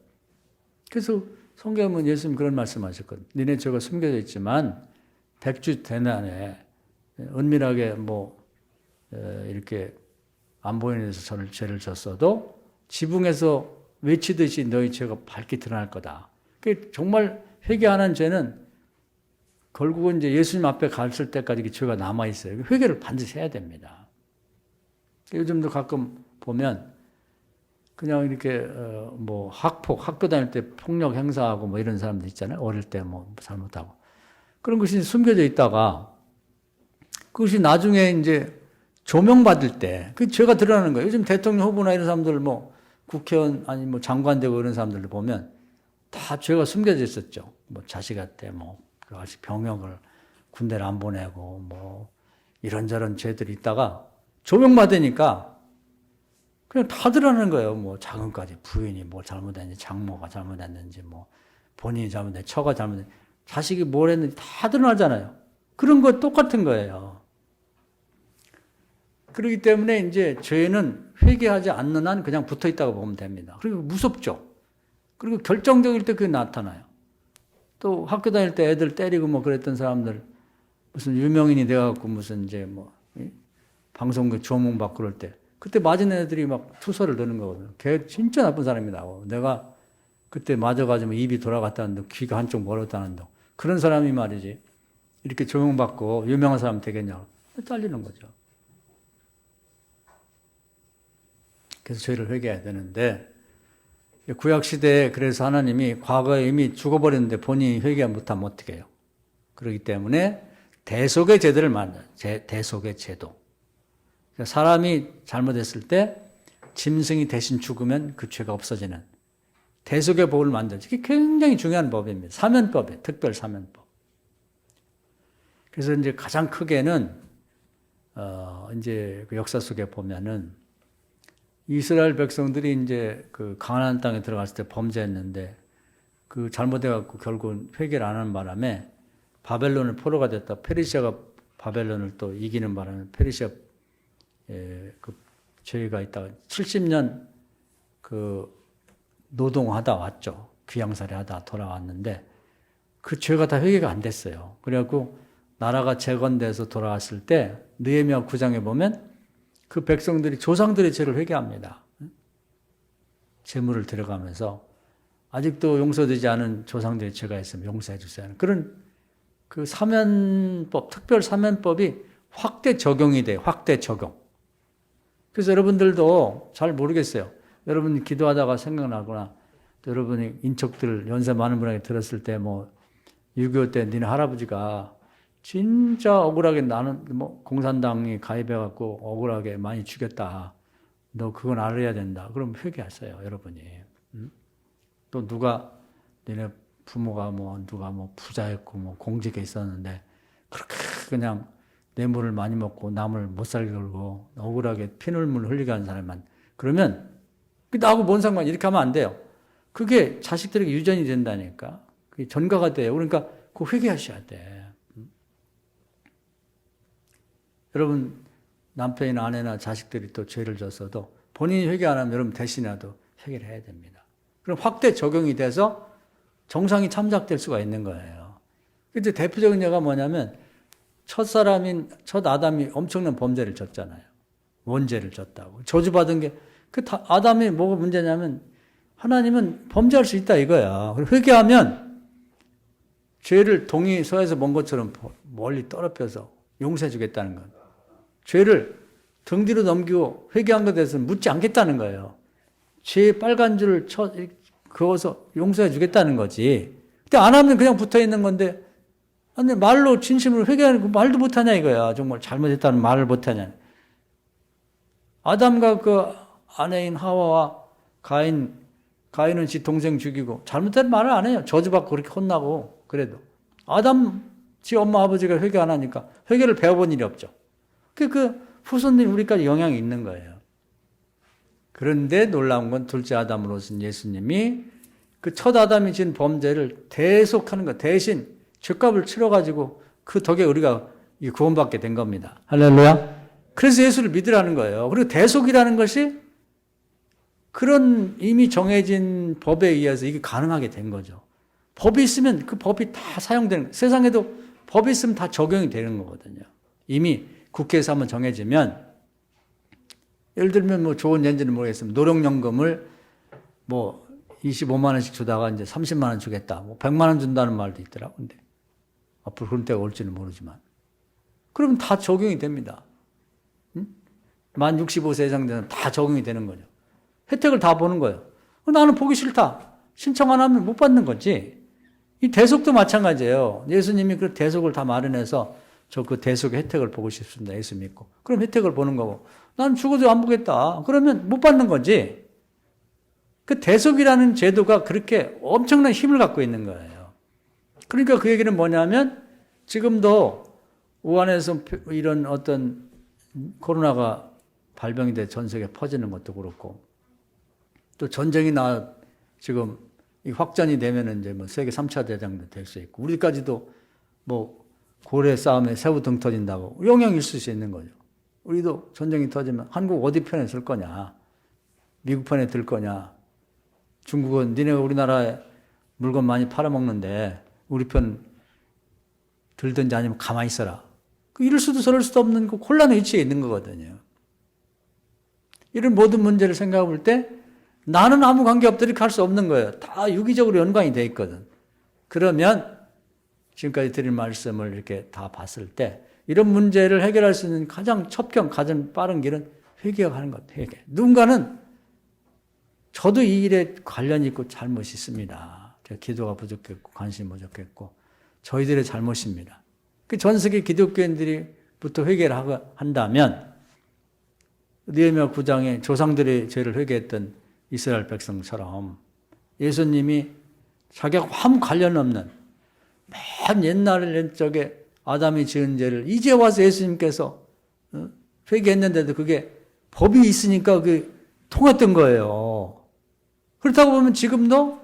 그래서 성경은 예수님 그런 말씀하셨거든. 니네 죄가 숨겨져 있지만 백주 대낮에 은밀하게 이렇게 안 보이는 데서 저를 죄를 졌어도 지붕에서 외치듯이 너희 죄가 밝게 드러날 거다. 정말 회개 안 한 죄는 결국은 이제 예수님 앞에 갔을 때까지 죄가 남아 있어요. 회개를 반드시 해야 됩니다. 요즘도 가끔 보면 그냥 이렇게 학교 다닐 때 폭력 행사하고 이런 사람들 있잖아요. 어릴 때 잘못하고 그런 것이 숨겨져 있다가 그것이 나중에 이제 조명받을 때 그 죄가 드러나는 거예요. 요즘 대통령 후보나 이런 사람들 국회의원 아니 장관 되고 이런 사람들을 보면 다 죄가 숨겨져 있었죠. 자식한테 아직 병역을 군대를 안 보내고 이런저런 죄들이 있다가 조명받으니까 그냥 다 드러나는 거예요. 자금까지 부인이 잘못했는지 장모가 잘못했는지 본인이 잘못했는지 처가 잘못했는지 자식이 뭘 했는지 다 드러나잖아요. 그런 거 똑같은 거예요. 그렇기 때문에 이제 죄는 회개하지 않는 한 그냥 붙어 있다고 보면 됩니다. 그리고 무섭죠. 그리고 결정적일 때 그게 나타나요. 또 학교 다닐 때 애들 때리고 그랬던 사람들 무슨 유명인이 돼갖고 무슨 이제 방송국 조문받고 그럴 때 그때 맞은 애들이 투서를 넣는 거거든요. 걔 진짜 나쁜 사람이다. 내가 그때 맞아가지고 입이 돌아갔다는 둥, 귀가 한쪽 멀었다는 둥. 그런 사람이 말이지 이렇게 조명받고 유명한 사람 되겠냐고 잘리는 거죠. 그래서 죄를 회개해야 되는데 구약시대에 그래서 하나님이 과거에 이미 죽어버렸는데 본인이 회개 못하면 어떻게 해요? 그렇기 때문에 대속의 제도를 만들어요. 대속의 제도. 사람이 잘못했을 때 짐승이 대신 죽으면 그 죄가 없어지는 대속의 법을 만들죠. 이게 굉장히 중요한 법입니다. 사면법이에요. 특별 사면법. 그래서 이제 가장 크게는 이제 그 역사 속에 보면은 이스라엘 백성들이 이제 그 가나안 땅에 들어갔을 때 범죄했는데 그 잘못해갖고 결국은 회개를 안 하는 바람에 바벨론을 포로가 됐다. 페르시아가 바벨론을 또 이기는 바람에 페르시아 그 죄가 있다가 70년 그 노동하다 왔죠. 귀양살이 하다 돌아왔는데 그 죄가 다 회개가 안 됐어요. 그래갖고 나라가 재건돼서 돌아왔을 때 느헤미야 9장에 보면 그 백성들이 조상들의 죄를 회개합니다. 제물을 들어가면서 아직도 용서되지 않은 조상들의 죄가 있으면 용서해 주세요. 그런 그 사면법, 특별 사면법이 확대 적용이 돼요. 확대 적용. 그래서 여러분들도 잘 모르겠어요. 여러분이 기도하다가 생각나거나 또 여러분이 인척들 연세 많은 분에게 들었을 때 6.25 때 니네 할아버지가 진짜 억울하게 나는 공산당이 가입해갖고 억울하게 많이 죽였다. 너 그건 알아야 된다. 그럼 회개하세요, 여러분이. 또 누가 니네 부모가 누가 부자였고 공직에 있었는데 그렇게 그냥 뇌물을 많이 먹고 남을 못 살게 걸고 억울하게 피눈물 흘리게 하는 사람만 그러면 나하고 뭔 상관? 이렇게 하면 안 돼요. 그게 자식들에게 유전이 된다니까. 그게 전가가 돼요. 그러니까 그거 회개하셔야 돼. 여러분 남편이나 아내나 자식들이 또 죄를 졌어도 본인이 회개 안 하면 여러분 대신이라도 회개를 해야 됩니다. 그럼 확대 적용이 돼서 정상이 참작될 수가 있는 거예요. 근데 대표적인 예가 뭐냐면 첫 아담이 엄청난 범죄를 졌잖아요. 원죄를 졌다고. 저주받은 게 아담이 뭐가 문제냐면 하나님은 범죄할 수 있다 이거야. 회개하면 죄를 동이 서에서 먼 것처럼 멀리 떨어져서 용서해 주겠다는 건. 죄를 등 뒤로 넘기고 회개한 것에 대해서는 묻지 않겠다는 거예요. 죄의 빨간 줄을 그어서 용서해 주겠다는 거지. 근데 안 하면 그냥 붙어 있는 건데, 근데 말로 진심으로 회개하는 거 말도 못하냐 이거야. 정말 잘못했다는 말을 못하냐. 아담과 그 아내인 하와와 가인은 지 동생 죽이고 잘못된 말을 안 해요. 저주받고 그렇게 혼나고 그래도 아담 지 엄마 아버지가 회개 안 하니까 회개를 배워본 일이 없죠. 그 후손들이 우리까지 영향이 있는 거예요. 그런데 놀라운 건 둘째 아담으로 오신 예수님이 그 첫 아담이 지은 범죄를 대속하는 것, 대신 죄값을 치러가지고 그 덕에 우리가 구원받게 된 겁니다. 할렐루야. 그래서 예수를 믿으라는 거예요. 그리고 대속이라는 것이 그런 이미 정해진 법에 의해서 이게 가능하게 된 거죠. 법이 있으면 그 법이 다 사용되는, 세상에도 법이 있으면 다 적용이 되는 거거든요. 이미 국회에서 한번 정해지면, 예를 들면 뭐 좋은 예인지는 모르겠으면 노령연금을 뭐 25만 원씩 주다가 이제 30만 원 주겠다. 뭐 100만 원 준다는 말도 있더라고. 근데 앞으로 그런 때가 올지는 모르지만. 그러면 다 적용이 됩니다. 응? 만 65세 이상 되면 다 적용이 되는 거죠. 혜택을 다 보는 거예요. 나는 보기 싫다. 신청 안 하면 못 받는 거지. 이 대속도 마찬가지예요. 예수님이 그 대속을 다 마련해서 저 그 대속의 혜택을 보고 싶습니다. 예수 믿고. 그럼 혜택을 보는 거고. 나는 죽어도 안 보겠다. 그러면 못 받는 거지. 그 대속이라는 제도가 그렇게 엄청난 힘을 갖고 있는 거예요. 그러니까 그 얘기는 뭐냐면 지금도 우한에서 이런 어떤 코로나가 발병이 돼 전 세계에 퍼지는 것도 그렇고 또 전쟁이 지금 확전이 되면은 이제 뭐 세계 3차 대전도 될 수 있고 우리까지도 뭐 고래 싸움에 새우 등 터진다고 영향이 있을 수 있는 거죠. 우리도 전쟁이 터지면 한국 어디 편에 들 거냐? 미국 편에 들 거냐? 중국은 니네가 우리나라에 물건 많이 팔아먹는데 우리 편 들든지 아니면 가만히 있어라. 이럴 수도 저럴 수도 없는 그 혼란의 위치에 있는 거거든요. 이런 모든 문제를 생각해 볼 때 나는 아무 관계없다 이렇게 할 수 없는 거예요. 다 유기적으로 연관이 돼 있거든. 그러면 지금까지 드린 말씀을 이렇게 다 봤을 때 이런 문제를 해결할 수 있는 가장 첩경, 가장 빠른 길은 회개하는 것, 회개. 누군가는 저도 이 일에 관련이 있고 잘못이 있습니다. 제가 기도가 부족했고 관심이 부족했고 저희들의 잘못입니다. 그 전 세계 기독교인들이부터 회개를 한다면 느헤미야 9장에 조상들의 죄를 회개했던 이스라엘 백성처럼 예수님이 자기가 아무 관련 없는 맨 옛날 적에 아담이 지은 죄를 이제 와서 예수님께서 회개했는데도 그게 법이 있으니까 그게 통했던 거예요. 그렇다고 보면 지금도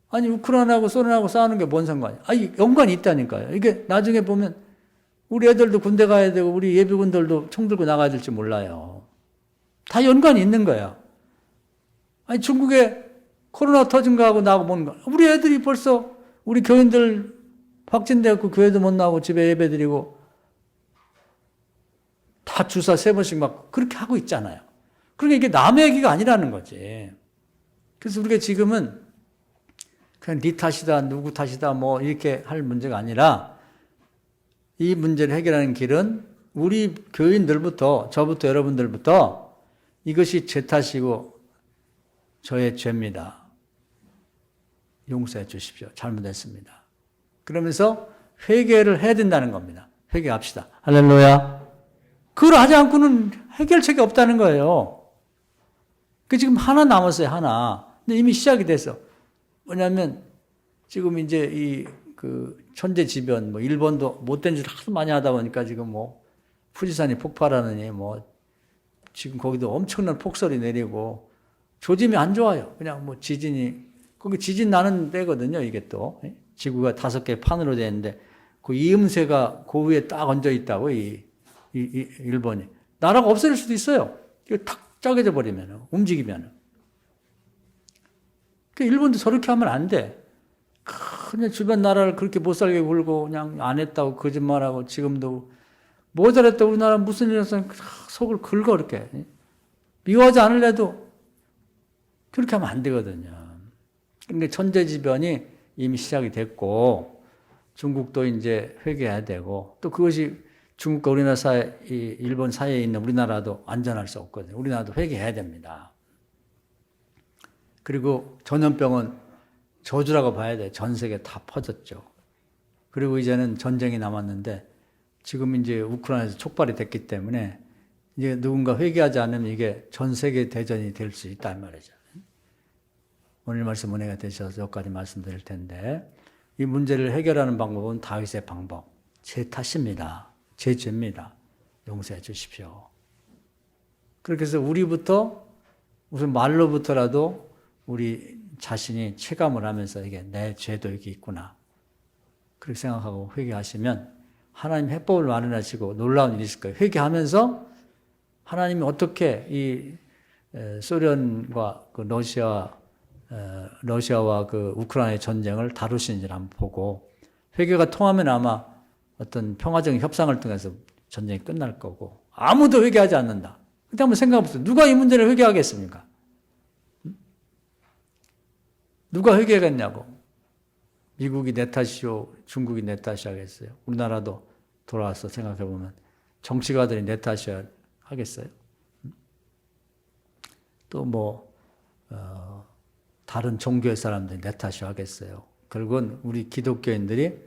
아니 우크라이나하고 소련하고 싸우는 게 뭔 상관이야? 아니 연관이 있다니까요. 이게 나중에 보면 우리 애들도 군대 가야 되고 우리 예비군들도 총 들고 나가야 될지 몰라요. 다 연관이 있는 거야. 아니 중국에 코로나 터진 거하고 나하고 뭔 거? 우리 애들이 벌써 우리 교인들 확진되었고 교회도 못 나오고 집에 예배 드리고 다 주사 3번씩 맞고 그렇게 하고 있잖아요. 그러니까 이게 남의 얘기가 아니라는 거지. 그래서 우리가 지금은 그냥 네 탓이다, 누구 탓이다, 뭐 이렇게 할 문제가 아니라 이 문제를 해결하는 길은 우리 교인들부터, 저부터 여러분들부터 이것이 제 탓이고 저의 죄입니다. 용서해 주십시오. 잘못했습니다. 그러면서 회개를 해야 된다는 겁니다. 회개합시다. 할렐루야. 그걸 하지 않고는 해결책이 없다는 거예요. 그 지금 하나 남았어요, 하나. 근데 이미 시작이 됐어. 뭐냐면 지금 이제 천재지변, 뭐 일본도 못된 짓을 하도 많이 하다 보니까 지금 뭐富士山이 폭발하느니 뭐 지금 거기도 엄청난 폭설이 내리고 조짐이 안 좋아요. 그냥 뭐 거기 지진 나는 데거든요. 이게 또 지구가 5개 판으로 되어 있는데 그 이음새가 그 위에 딱 얹어 있다고 일본이 나라가 없어질 수도 있어요. 이거 탁 짜겨져 버리면 움직이면. 일본도 저렇게 하면 안 돼. 그냥 주변 나라를 그렇게 못 살게 굴고 그냥 안 했다고 거짓말하고 지금도 모자랐다고 우리나라 무슨 일이었으면 속을 긁어 이렇게. 미워하지 않으려도 그렇게 하면 안 되거든요. 그러니까 천재지변이 이미 시작이 됐고 중국도 이제 회개해야 되고 또 그것이 중국과 우리나라 사이, 일본 사이에 있는 우리나라도 안전할 수 없거든요. 우리나라도 회개해야 됩니다. 그리고 전염병은 저주라고 봐야 돼. 전 세계 다 퍼졌죠. 그리고 이제는 전쟁이 남았는데 지금 이제 우크라이나에서 촉발이 됐기 때문에 이제 누군가 회개하지 않으면 이게 전 세계 대전이 될 수 있단 말이죠. 오늘 말씀 은혜가 되셔서 여기까지 말씀드릴 텐데 이 문제를 해결하는 방법은 다윗의 방법, 제 탓입니다. 제 죄입니다. 용서해 주십시오. 그렇게 해서 우리부터 우선 말로부터라도 우리 자신이 체감을 하면서 이게 내 죄도 여기 있구나. 그렇게 생각하고 회개하시면 하나님 해법을 마련하시고 놀라운 일이 있을 거예요. 회개하면서 하나님이 어떻게 이 소련과 그 러시아와 그 우크라이나의 전쟁을 다루시는지를 한번 보고 회개가 통하면 아마 어떤 평화적인 협상을 통해서 전쟁이 끝날 거고 아무도 회개하지 않는다. 그때 한번 생각해보세요. 누가 이 문제를 회개하겠습니까? 누가 회개하겠냐고. 미국이 내 탓이요, 중국이 내 탓이 하겠어요. 우리나라도 돌아와서 생각해보면 정치가들이 내 탓이야 하겠어요. 또 뭐 다른 종교의 사람들이 내 탓이 하겠어요. 결국은 우리 기독교인들이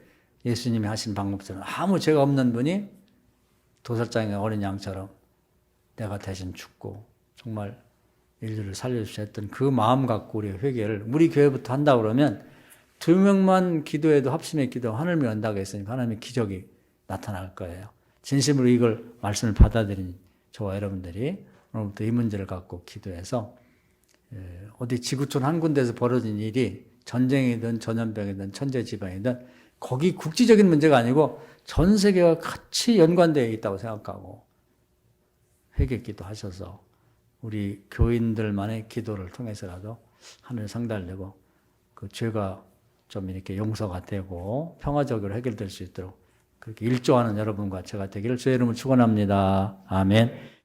예수님이 하신 방법처럼 아무 죄가 없는 분이 도살장의 어린 양처럼 내가 대신 죽고 정말 인류를 살려주셔 했던 그 마음 갖고 우리 회개를 우리 교회부터 한다 그러면 2명만 기도해도 합심의 기도 하늘을 연다고 했으니까 하나님의 기적이 나타날 거예요. 진심으로 이걸 말씀을 받아들인 저와 여러분들이 오늘부터 이 문제를 갖고 기도해서 어디 지구촌 한 군데에서 벌어진 일이 전쟁이든 전염병이든 천재지변이든 거기 국지적인 문제가 아니고 전 세계와 같이 연관되어 있다고 생각하고 회개기도 하셔서 우리 교인들만의 기도를 통해서라도 하늘 상달되고 그 죄가 좀 이렇게 용서가 되고 평화적으로 해결될 수 있도록 그렇게 일조하는 여러분과 제가 되기를 주의 이름으로 축원합니다. 아멘.